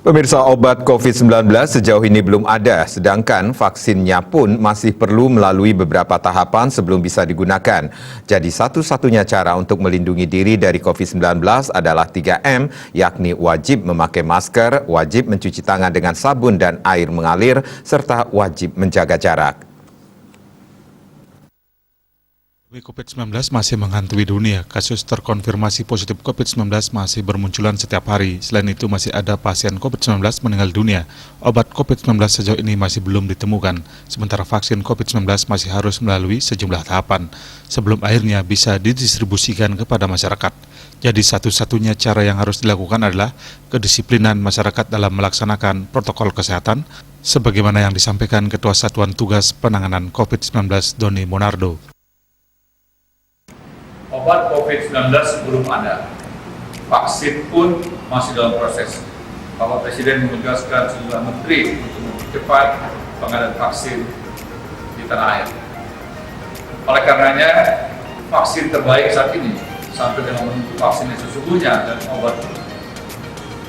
Pemirsa, obat COVID-19 sejauh ini belum ada, sedangkan vaksinnya pun masih perlu melalui beberapa tahapan sebelum bisa digunakan. Jadi satu-satunya cara untuk melindungi diri dari COVID-19 adalah 3M, yakni wajib memakai masker, wajib mencuci tangan dengan sabun dan air mengalir, serta wajib menjaga jarak. COVID-19 masih menghantui dunia. Kasus terkonfirmasi positif COVID-19 masih bermunculan setiap hari. Selain itu masih ada pasien COVID-19 meninggal dunia. Obat COVID-19 sejauh ini masih belum ditemukan. Sementara vaksin COVID-19 masih harus melalui sejumlah tahapan sebelum akhirnya bisa didistribusikan kepada masyarakat. Jadi satu-satunya cara yang harus dilakukan adalah kedisiplinan masyarakat dalam melaksanakan protokol kesehatan sebagaimana yang disampaikan Ketua Satuan Tugas Penanganan COVID-19 Doni Monardo. Obat COVID-19 belum ada, vaksin pun masih dalam proses. Bapak Presiden menugaskan sejumlah menteri untuk mempercepat pengadaan vaksin di tanah air. Oleh karenanya, vaksin terbaik saat ini, sampai dengan menunggu vaksin yang sesungguhnya dan obat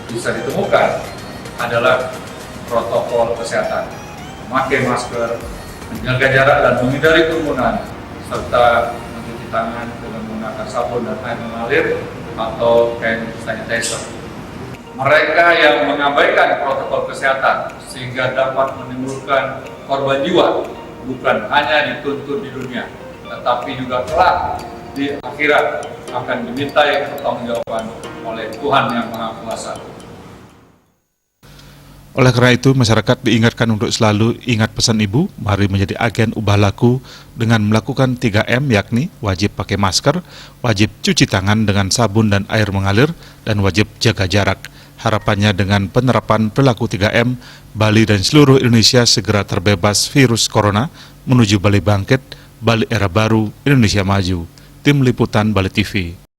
bisa ditemukan, adalah protokol kesehatan. Memakai masker, menjaga jarak dan menghindari kerumunan, serta mencuci tangan dengan menggunakan sabun dan air mengalir atau hand sanitizer. Mereka yang mengabaikan protokol kesehatan sehingga dapat menimbulkan korban jiwa bukan hanya dituntut di dunia, tetapi juga kelak di akhirat akan dimintai pertanggungjawaban oleh Tuhan Yang Maha Kuasa. Oleh karena itu, masyarakat diingatkan untuk selalu ingat pesan Ibu, mari menjadi agen ubah laku dengan melakukan 3M, yakni wajib pakai masker, wajib cuci tangan dengan sabun dan air mengalir, dan wajib jaga jarak. Harapannya dengan penerapan perilaku 3M, Bali dan seluruh Indonesia segera terbebas virus corona menuju Bali bangkit, Bali era baru, Indonesia maju. Tim Liputan Bali TV.